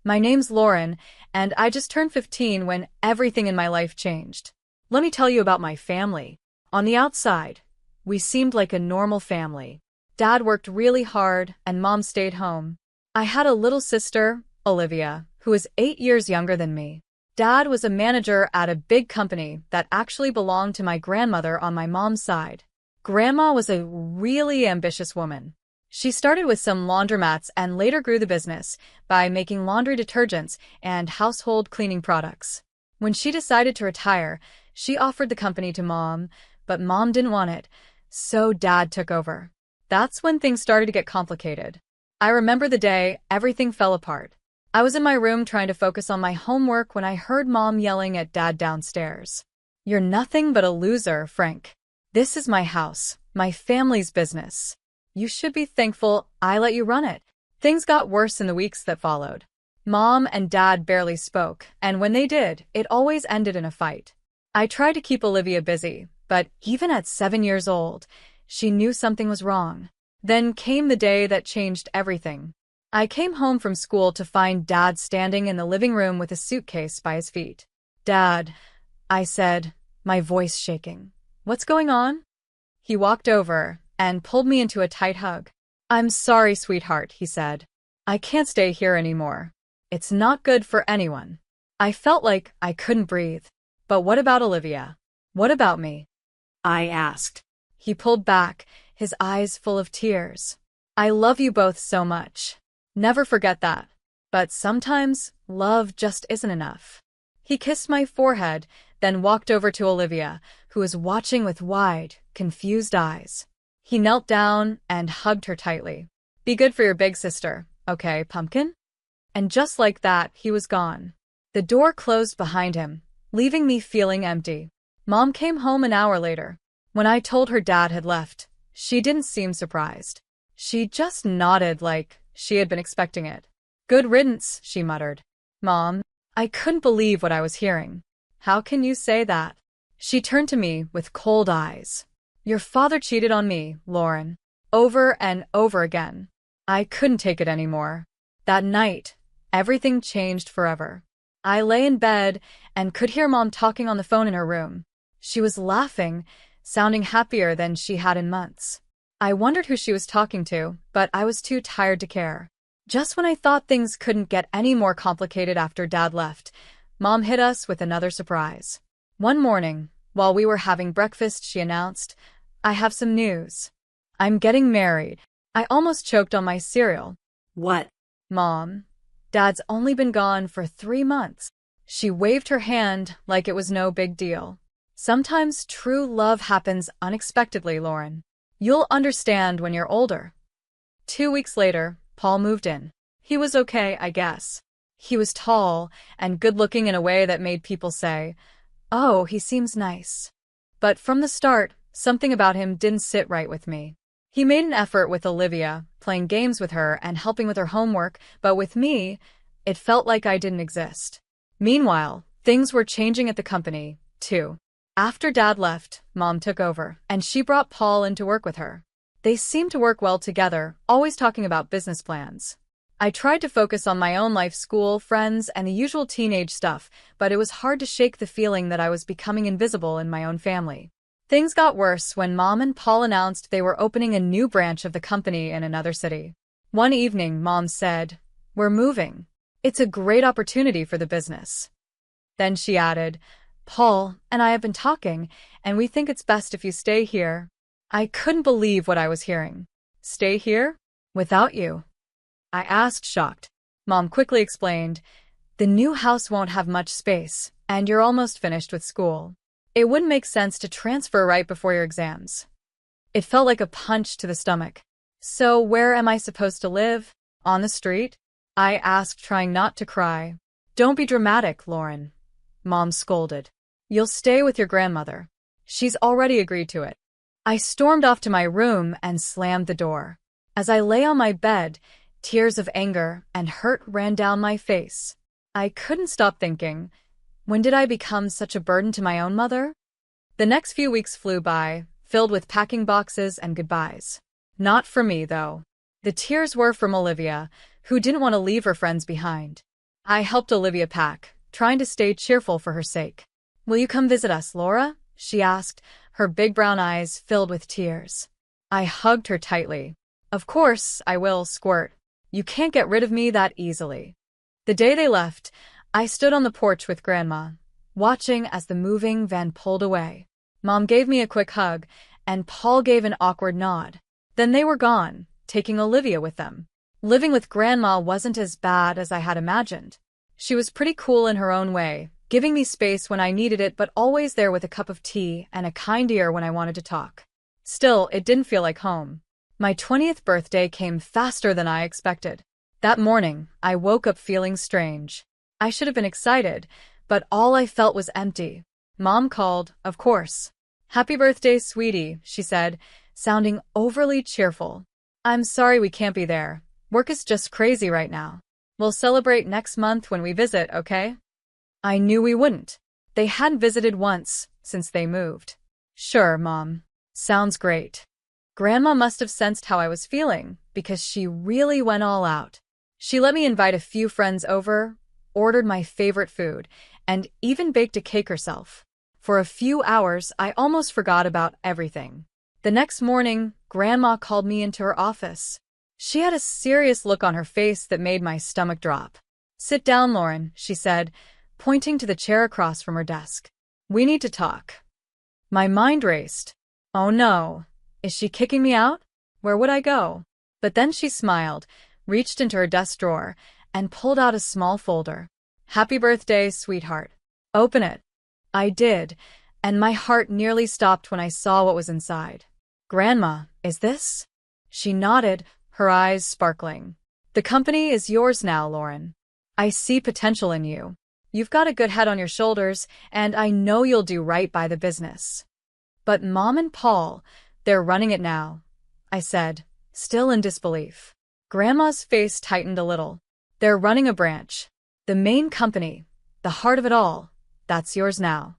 My name's Lauren, and I just turned 15 when everything in my life changed. Let me tell you about my family. On the outside, we seemed like a normal family. Dad worked really hard, and Mom stayed home. I had a little sister, Olivia, who was 8 years younger than me. Dad was a manager at a big company that actually belonged to my grandmother on my mom's side. Grandma was a really ambitious woman. She started with some laundromats and later grew the business by making laundry detergents and household cleaning products. When she decided to retire, she offered the company to Mom, but Mom didn't want it, so Dad took over. That's when things started to get complicated. I remember the day everything fell apart. I was in my room trying to focus on my homework when I heard Mom yelling at Dad downstairs. "You're nothing but a loser, Frank. This is my house, my family's business. You should be thankful I let you run it." Things got worse in the weeks that followed. Mom and Dad barely spoke, and when they did, it always ended in a fight. I tried to keep Olivia busy, but even at 7 years old, she knew something was wrong. Then came the day that changed everything. I came home from school to find Dad standing in the living room with a suitcase by his feet. "Dad," I said, my voice shaking. "What's going on?" He walked over and pulled me into a tight hug. "I'm sorry, sweetheart," he said. "I can't stay here anymore. It's not good for anyone." I felt like I couldn't breathe. "But what about Olivia? What about me?" I asked. He pulled back, his eyes full of tears. "I love you both so much. Never forget that. But sometimes, love just isn't enough." He kissed my forehead, then walked over to Olivia, who was watching with wide, confused eyes. He knelt down and hugged her tightly. "Be good for your big sister, okay, pumpkin?" And just like that, he was gone. The door closed behind him, leaving me feeling empty. Mom came home an hour later. When I told her Dad had left, she didn't seem surprised. She just nodded like she had been expecting it. "Good riddance," she muttered. "Mom," I couldn't believe what I was hearing. "How can you say that?" She turned to me with cold eyes. "Your father cheated on me, Lauren. Over and over again." I couldn't take it anymore. That night, everything changed forever. I lay in bed and could hear Mom talking on the phone in her room. She was laughing, sounding happier than she had in months. I wondered who she was talking to, but I was too tired to care. Just when I thought things couldn't get any more complicated after Dad left, Mom hit us with another surprise. One morning, while we were having breakfast, she announced, "I have some news. I'm getting married." I almost choked on my cereal. "What?" "Mom, Dad's only been gone for 3 months." She waved her hand like it was no big deal. "Sometimes true love happens unexpectedly, Lauren. You'll understand when you're older." 2 weeks later, Paul moved in. He was okay, I guess. He was tall and good-looking in a way that made people say, "Oh, he seems nice." But from the start, something about him didn't sit right with me. He made an effort with Olivia, playing games with her and helping with her homework, but with me, it felt like I didn't exist. Meanwhile, things were changing at the company, too. After Dad left, Mom took over, and she brought Paul in to work with her. They seemed to work well together, always talking about business plans. I tried to focus on my own life, school, friends, and the usual teenage stuff, but it was hard to shake the feeling that I was becoming invisible in my own family. Things got worse when Mom and Paul announced they were opening a new branch of the company in another city. One evening, Mom said, "We're moving. It's a great opportunity for the business." Then she added, "Paul and I have been talking, and we think it's best if you stay here." I couldn't believe what I was hearing. "Stay here? Without you?" I asked, shocked. Mom quickly explained, "The new house won't have much space, and you're almost finished with school. It wouldn't make sense to transfer right before your exams." It felt like a punch to the stomach. "So where am I supposed to live? On the street?" I asked, trying not to cry. "Don't be dramatic, Lauren," Mom scolded. "You'll stay with your grandmother. She's already agreed to it." I stormed off to my room and slammed the door. As I lay on my bed, tears of anger and hurt ran down my face. I couldn't stop thinking, when did I become such a burden to my own mother? The next few weeks flew by, filled with packing boxes and goodbyes. Not for me, though. The tears were from Olivia, who didn't want to leave her friends behind. I helped Olivia pack, trying to stay cheerful for her sake. Will you come visit us, Laura? She asked, her big brown eyes filled with tears. I hugged her tightly. Of course, I will, Squirt. You can't get rid of me that easily. The day they left, I stood on the porch with Grandma, watching as the moving van pulled away. Mom gave me a quick hug, and Paul gave an awkward nod. Then they were gone, taking Olivia with them. Living with Grandma wasn't as bad as I had imagined. She was pretty cool in her own way, giving me space when I needed it but always there with a cup of tea and a kind ear when I wanted to talk. Still, it didn't feel like home. My 20th birthday came faster than I expected. That morning, I woke up feeling strange. I should have been excited, but all I felt was empty. Mom called, of course. Happy birthday, sweetie, she said, sounding overly cheerful. I'm sorry we can't be there. Work is just crazy right now. We'll celebrate next month when we visit, okay? I knew we wouldn't. They hadn't visited once since they moved. Sure, Mom. Sounds great. Grandma must have sensed how I was feeling, because she really went all out. She let me invite a few friends over, ordered my favorite food, and even baked a cake herself. For a few hours, I almost forgot about everything. The next morning, Grandma called me into her office. She had a serious look on her face that made my stomach drop. Sit down, Lauren, she said, pointing to the chair across from her desk. We need to talk. My mind raced. Oh no, is she kicking me out? Where would I go? But then she smiled, reached into her desk drawer, and pulled out a small folder. Happy birthday, sweetheart. Open it. I did, and my heart nearly stopped when I saw what was inside. Grandma, is this? She nodded, her eyes sparkling. The company is yours now, Lauren. I see potential in you. You've got a good head on your shoulders, and I know you'll do right by the business. But Mom and Paul, they're running it now, I said, still in disbelief. Grandma's face tightened a little. They're running a branch. The main company, the heart of it all, that's yours now.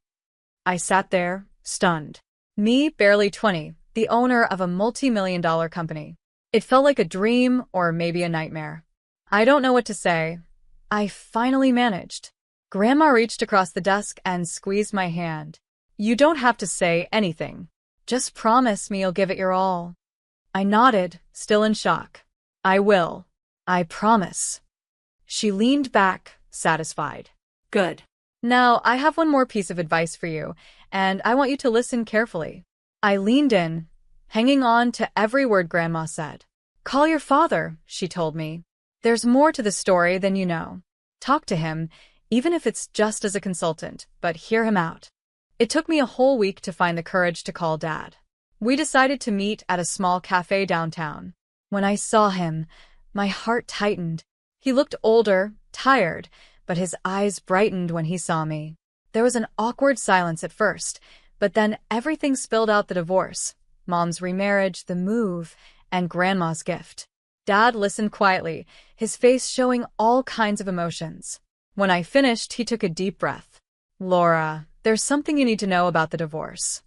I sat there, stunned. Me, barely 20, the owner of a multi-million-dollar company. It felt like a dream or maybe a nightmare. I don't know what to say. I finally managed. Grandma reached across the desk and squeezed my hand. You don't have to say anything. Just promise me you'll give it your all. I nodded, still in shock. I will. I promise. She leaned back, satisfied. Good. Now, I have one more piece of advice for you, and I want you to listen carefully. I leaned in, hanging on to every word Grandma said. Call your father, she told me. There's more to the story than you know. Talk to him, even if it's just as a consultant, but hear him out. It took me a whole week to find the courage to call Dad. We decided to meet at a small cafe downtown. When I saw him, my heart tightened. He looked older, tired, but his eyes brightened when he saw me. There was an awkward silence at first, but then everything spilled out: the divorce, Mom's remarriage, the move, and Grandma's gift. Dad listened quietly, his face showing all kinds of emotions. When I finished, he took a deep breath. Laura, there's something you need to know about the divorce.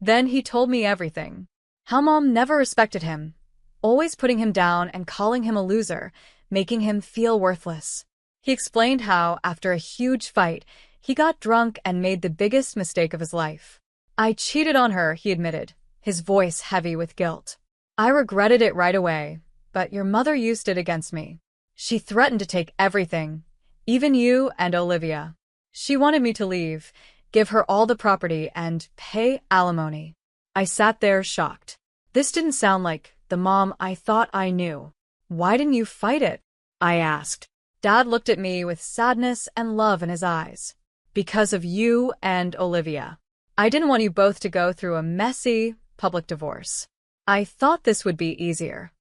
Then he told me everything. How Mom never respected him, always putting him down and calling him a loser, making him feel worthless. He explained how, after a huge fight, he got drunk and made the biggest mistake of his life. I cheated on her, he admitted, his voice heavy with guilt. I regretted it right away, but your mother used it against me. She threatened to take everything, even you and Olivia. She wanted me to leave, give her all the property, and pay alimony. I sat there shocked. This didn't sound like the Mom I thought I knew. Why didn't you fight it? I asked. Dad looked at me with sadness and love in his eyes. Because of you and Olivia. I didn't want you both to go through a messy, public divorce. I thought this would be easier.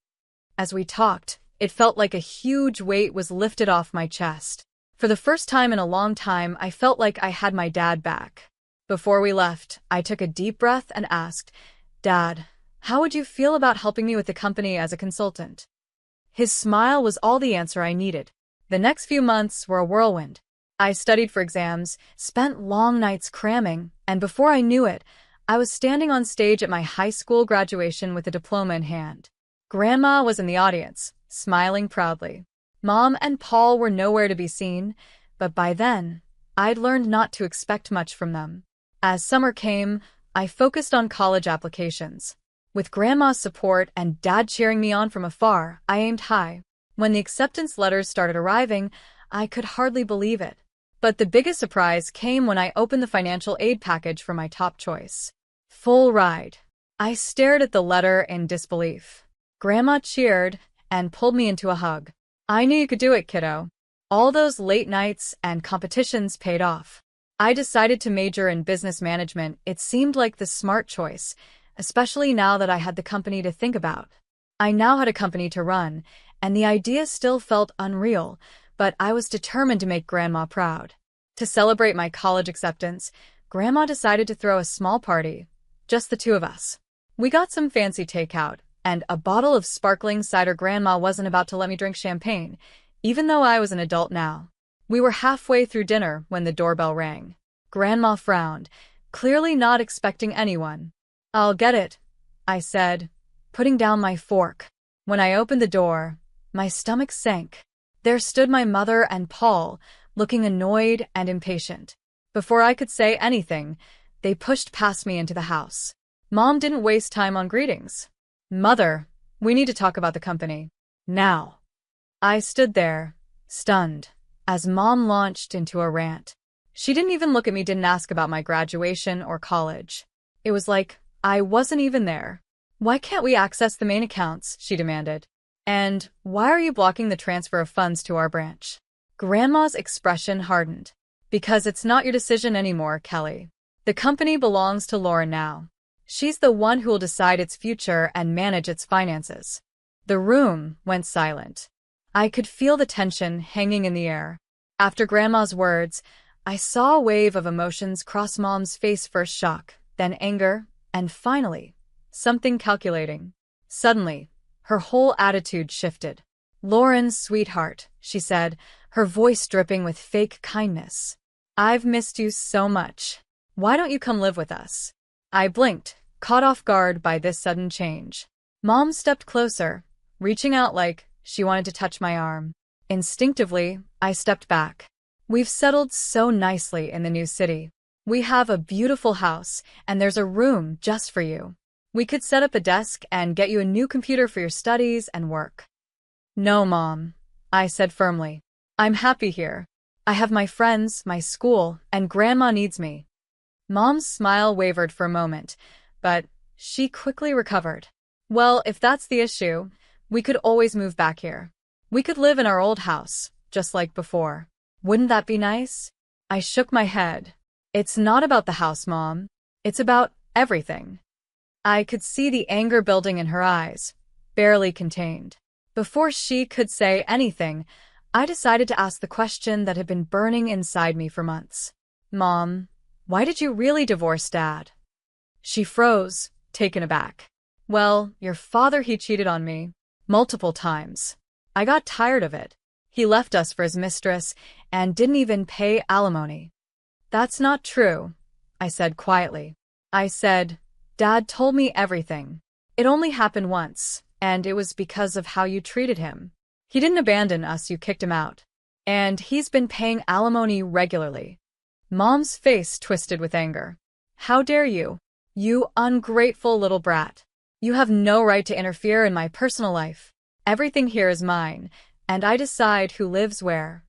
As we talked, it felt like a huge weight was lifted off my chest. For the first time in a long time, I felt like I had my dad back. Before we left, I took a deep breath and asked, Dad, how would you feel about helping me with the company as a consultant? His smile was all the answer I needed. The next few months were a whirlwind. I studied for exams, spent long nights cramming, and before I knew it, I was standing on stage at my high school graduation with a diploma in hand. Grandma was in the audience, smiling proudly. Mom and Paul were nowhere to be seen, but by then, I'd learned not to expect much from them. As summer came, I focused on college applications. With Grandma's support and Dad cheering me on from afar, I aimed high. When the acceptance letters started arriving, I could hardly believe it. But the biggest surprise came when I opened the financial aid package for my top choice. Full ride. I stared at the letter in disbelief. Grandma cheered and pulled me into a hug. I knew you could do it, kiddo. All those late nights and competitions paid off. I decided to major in business management. It seemed like the smart choice, especially now that I had the company to think about. I now had a company to run, and the idea still felt unreal, but I was determined to make Grandma proud. To celebrate my college acceptance, Grandma decided to throw a small party, just the two of us. We got some fancy takeout, and a bottle of sparkling cider. Grandma wasn't about to let me drink champagne, even though I was an adult now. We were halfway through dinner when the doorbell rang. Grandma frowned, clearly not expecting anyone. "I'll get it," I said, putting down my fork. When I opened the door, my stomach sank. There stood my mother and Paul, looking annoyed and impatient. Before I could say anything, they pushed past me into the house. Mom didn't waste time on greetings. "Mother, we need to talk about the company. Now." I stood there, stunned, as Mom launched into a rant. She didn't even look at me, didn't ask about my graduation or college. It was like I wasn't even there. "Why can't we access the main accounts?" she demanded. "And why are you blocking the transfer of funds to our branch?" Grandma's expression hardened. "Because it's not your decision anymore, Kelly. The company belongs to Lauren now. She's the one who will decide its future and manage its finances." The room went silent. I could feel the tension hanging in the air. After Grandma's words, I saw a wave of emotions cross Mom's face. First shock, then anger, and finally, something calculating. Suddenly, her whole attitude shifted. "Lauren, sweetheart," she said, her voice dripping with fake kindness. "I've missed you so much. Why don't you come live with us?" I blinked, caught off guard by this sudden change. Mom stepped closer, reaching out like she wanted to touch my arm. Instinctively, I stepped back. "We've settled so nicely in the new city. We have a beautiful house, and there's a room just for you. We could set up a desk and get you a new computer for your studies and work." "No, Mom," I said firmly. "I'm happy here. I have my friends, my school, and Grandma needs me." Mom's smile wavered for a moment, but she quickly recovered. "Well, if that's the issue, we could always move back here. We could live in our old house, just like before. Wouldn't that be nice?" I shook my head. "It's not about the house, Mom. It's about everything." I could see the anger building in her eyes, barely contained. Before she could say anything, I decided to ask the question that had been burning inside me for months. "Mom, why did you really divorce Dad?" She froze, taken aback. "Well, your father, he cheated on me. Multiple times. I got tired of it. He left us for his mistress and didn't even pay alimony." "That's not true," I said quietly. I said, "Dad told me everything. It only happened once, and it was because of how you treated him. He didn't abandon us, you kicked him out. And he's been paying alimony regularly." Mom's face twisted with anger. "How dare you? You ungrateful little brat. You have no right to interfere in my personal life. Everything here is mine, and I decide who lives where."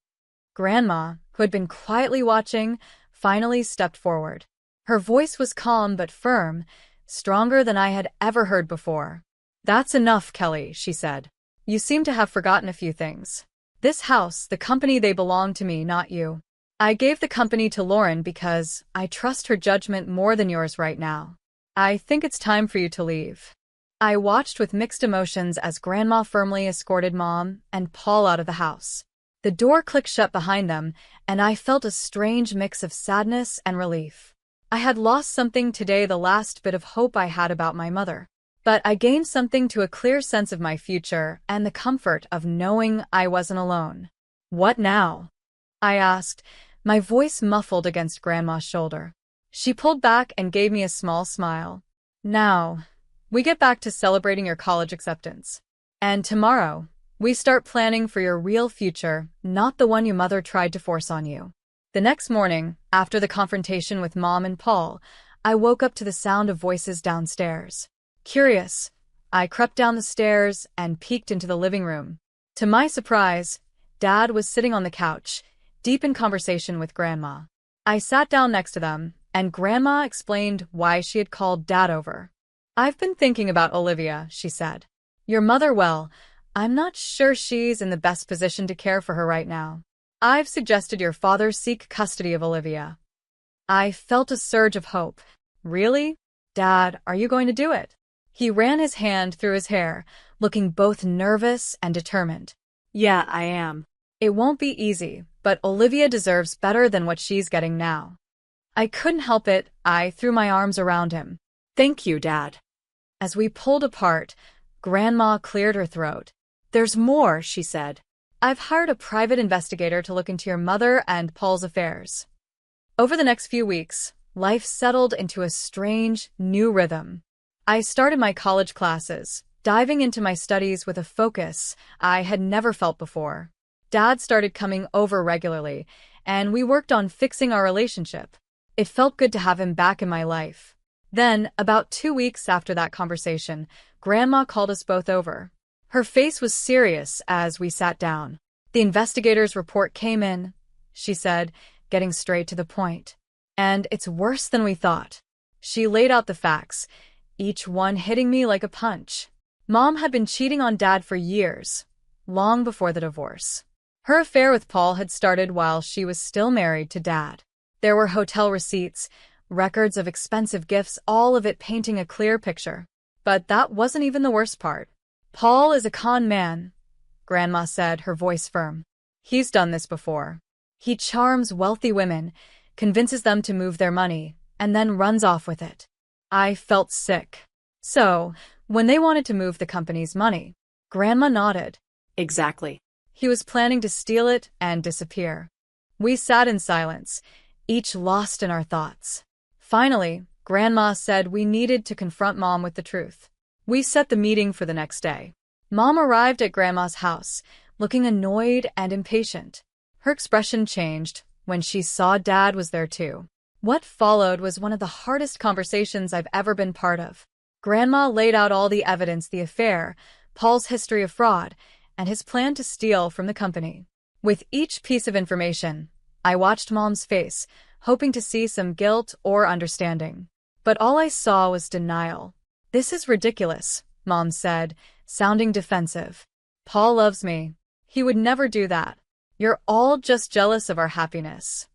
Grandma, who had been quietly watching, finally stepped forward. Her voice was calm but firm, stronger than I had ever heard before. "That's enough, Kelly," she said. "You seem to have forgotten a few things. This house, the company, they belong to me, not you. I gave the company to Lauren because I trust her judgment more than yours right now. I think it's time for you to leave." I watched with mixed emotions as Grandma firmly escorted Mom and Paul out of the house. The door clicked shut behind them, and I felt a strange mix of sadness and relief. I had lost something today, the last bit of hope I had about my mother. But I gained something, to a clear sense of my future and the comfort of knowing I wasn't alone. "What now?" I asked, my voice muffled against Grandma's shoulder. She pulled back and gave me a small smile. "Now, we get back to celebrating your college acceptance. And tomorrow, We start planning for your real future, not the one your mother tried to force on you. The next morning, after the confrontation with Mom and Paul, I woke up to the sound of voices downstairs. Curious, I crept down the stairs and peeked into the living room. To my surprise, Dad was sitting on the couch, deep in conversation with Grandma. I sat down next to them, and Grandma explained why she had called Dad over. "I've been thinking about Olivia," she said. "Your mother, well, I'm not sure she's in the best position to care for her right now. I've suggested your father seek custody of Olivia." I felt a surge of hope. "Really? Dad, are you going to do it?" He ran his hand through his hair, looking both nervous and determined. "Yeah, I am. It won't be easy, but Olivia deserves better than what she's getting now." I couldn't help it. I threw my arms around him. "Thank you, Dad." As we pulled apart, Grandma cleared her throat. "There's more," she said. "I've hired a private investigator to look into your mother and Paul's affairs." Over the next few weeks, life settled into a strange, new rhythm. I started my college classes, diving into my studies with a focus I had never felt before. Dad started coming over regularly, and we worked on fixing our relationship. It felt good to have him back in my life. Then, about 2 weeks after that conversation, Grandma called us both over. Her face was serious as we sat down. "The investigator's report came in," she said, getting straight to the point. "And it's worse than we thought." She laid out the facts, each one hitting me like a punch. Mom had been cheating on Dad for years, long before the divorce. Her affair with Paul had started while she was still married to Dad. There were hotel receipts, records of expensive gifts, all of it painting a clear picture. But that wasn't even the worst part. "Paul is a con man," Grandma said, her voice firm. "He's done this before. He charms wealthy women, convinces them to move their money, and then runs off with it." I felt sick. "So, when they wanted to move the company's money," Grandma nodded. "Exactly. He was planning to steal it and disappear." We sat in silence, each lost in our thoughts. Finally, Grandma said we needed to confront Mom with the truth. We set the meeting for the next day. Mom arrived at Grandma's house, looking annoyed and impatient. Her expression changed when she saw Dad was there too. What followed was one of the hardest conversations I've ever been part of. Grandma laid out all the evidence: the affair, Paul's history of fraud, and his plan to steal from the company. With each piece of information, I watched Mom's face, hoping to see some guilt or understanding. But all I saw was denial. "This is ridiculous," Mom said, sounding defensive. "Paul loves me. He would never do that. You're all just jealous of our happiness."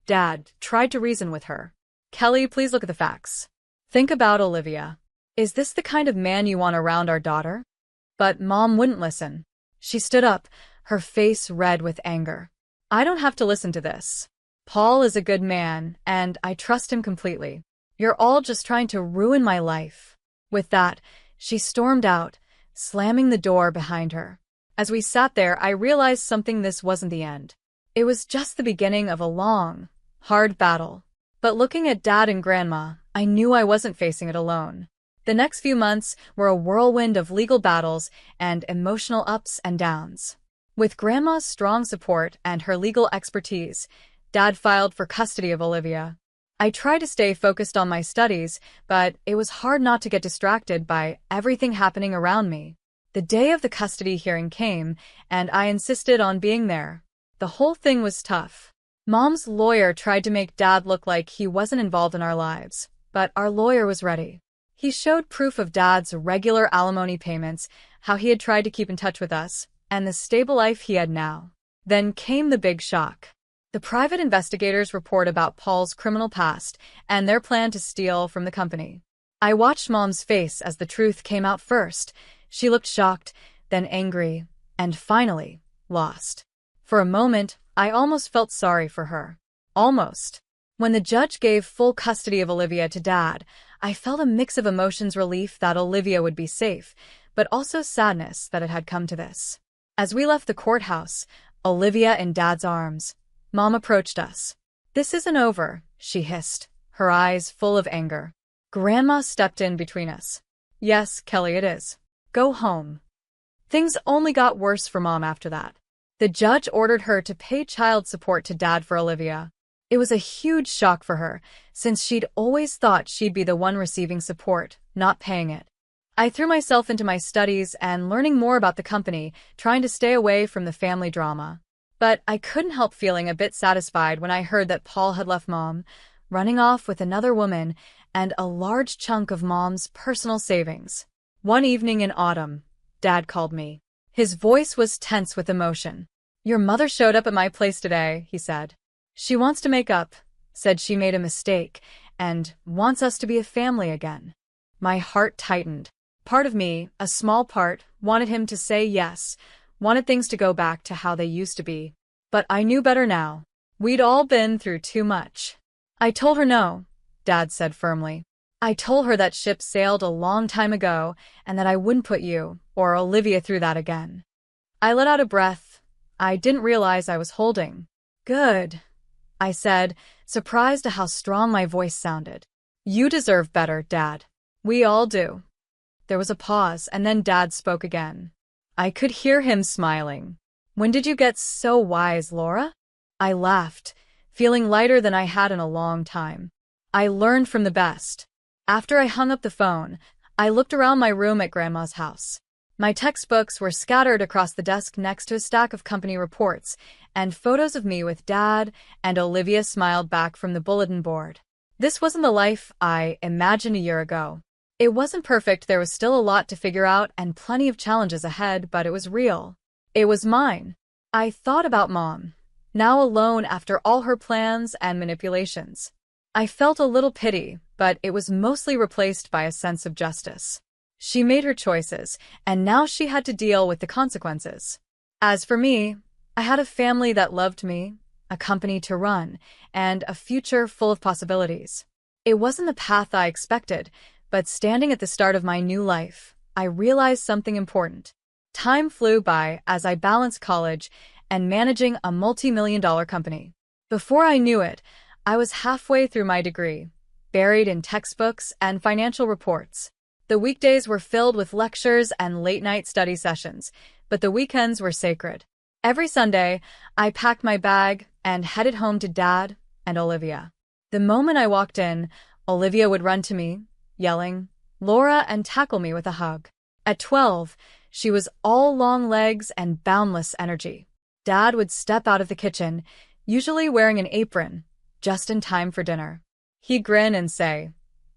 Dad tried to reason with her. "Kelly, please look at the facts. Think about Olivia. Is this the kind of man you want around our daughter?" But Mom wouldn't listen. She stood up, her face red with anger. "I don't have to listen to this. Paul is a good man, and I trust him completely. You're all just trying to ruin my life." With that, she stormed out, slamming the door behind her. As we sat there, I realized something: this wasn't the end. It was just the beginning of a long, hard battle. But looking at Dad and Grandma, I knew I wasn't facing it alone. The next few months were a whirlwind of legal battles and emotional ups and downs. With Grandma's strong support and her legal expertise, Dad filed for custody of Olivia. I tried to stay focused on my studies, but it was hard not to get distracted by everything happening around me. The day of the custody hearing came, and I insisted on being there. The whole thing was tough. Mom's lawyer tried to make Dad look like he wasn't involved in our lives, but our lawyer was ready. He showed proof of Dad's regular alimony payments, how he had tried to keep in touch with us, and the stable life he had now. Then came the big shock. The private investigators' report about Paul's criminal past and their plan to steal from the company. I watched Mom's face as the truth came out first. She looked shocked, then angry, and finally, lost. For a moment, I almost felt sorry for her. Almost. When the judge gave full custody of Olivia to Dad, I felt a mix of emotions: relief that Olivia would be safe, but also sadness that it had come to this. As we left the courthouse, Olivia in Dad's arms, Mom approached us. "This isn't over," she hissed, her eyes full of anger. Grandma stepped in between us. "Yes, Kelly, it is. Go home." Things only got worse for Mom after that. The judge ordered her to pay child support to Dad for Olivia. It was a huge shock for her, since she'd always thought she'd be the one receiving support, not paying it. I threw myself into my studies and learning more about the company, trying to stay away from the family drama. But I couldn't help feeling a bit satisfied when I heard that Paul had left Mom, running off with another woman and a large chunk of Mom's personal savings. One evening in autumn, Dad called me. His voice was tense with emotion. "Your mother showed up at my place today," he said. "She wants to make up, said she made a mistake, and wants us to be a family again." My heart tightened. Part of me, a small part, wanted him to say yes, wanted things to go back to how they used to be. But I knew better now. We'd all been through too much. "I told her no," Dad said firmly. "I told her that ship sailed a long time ago and that I wouldn't put you or Olivia through that again." I let out a breath. I didn't realize I was holding. "Good," I said, surprised at how strong my voice sounded. "You deserve better, Dad. We all do." There was a pause, and then Dad spoke again. I could hear him smiling. "When did you get so wise, Laura?" I laughed, feeling lighter than I had in a long time. "I learned from the best." After I hung up the phone, I looked around my room at Grandma's house. My textbooks were scattered across the desk next to a stack of company reports, and photos of me with Dad and Olivia smiled back from the bulletin board. This wasn't the life I imagined a year ago. It wasn't perfect, there was still a lot to figure out and plenty of challenges ahead, but it was real. It was mine. I thought about Mom, now alone after all her plans and manipulations. I felt a little pity, but it was mostly replaced by a sense of justice. She made her choices, and now she had to deal with the consequences. As for me, I had a family that loved me, a company to run, and a future full of possibilities. It wasn't the path I expected, but standing at the start of my new life, I realized something important. Time flew by as I balanced college and managing a multi-million-dollar company. Before I knew it, I was halfway through my degree, buried in textbooks and financial reports. The weekdays were filled with lectures and late-night study sessions, but the weekends were sacred. Every Sunday, I packed my bag and headed home to Dad and Olivia. The moment I walked in, Olivia would run to me, yelling, "Laura," and tackle me with a hug. At 12, she was all long legs and boundless energy. Dad would step out of the kitchen, usually wearing an apron, just in time for dinner. He'd grin and say,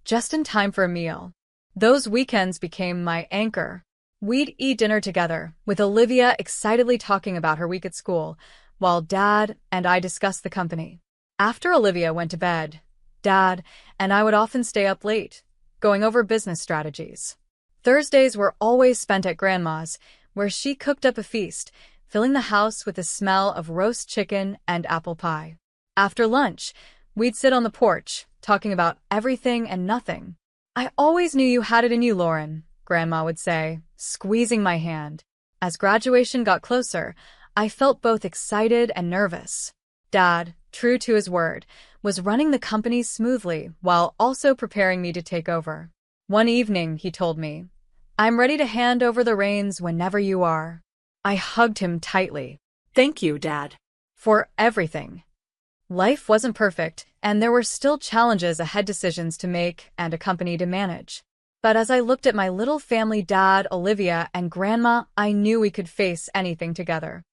"Just in time for a meal." Those weekends became my anchor. We'd eat dinner together, with Olivia excitedly talking about her week at school, while Dad and I discussed the company. After Olivia went to bed, Dad and I would often stay up late, going over business strategies. Thursdays were always spent at Grandma's, where she cooked up a feast, filling the house with the smell of roast chicken and apple pie. After lunch, we'd sit on the porch, talking about everything and nothing. "I always knew you had it in you, Lauren," Grandma would say, squeezing my hand. As graduation got closer, I felt both excited and nervous. Dad, true to his word, was running the company smoothly while also preparing me to take over. One evening, he told me, "I'm ready to hand over the reins whenever you are." I hugged him tightly. "Thank you, Dad, for everything." Life wasn't perfect, and there were still challenges ahead, decisions to make, and a company to manage. But as I looked at my little family, Dad, Olivia, and Grandma, I knew we could face anything together.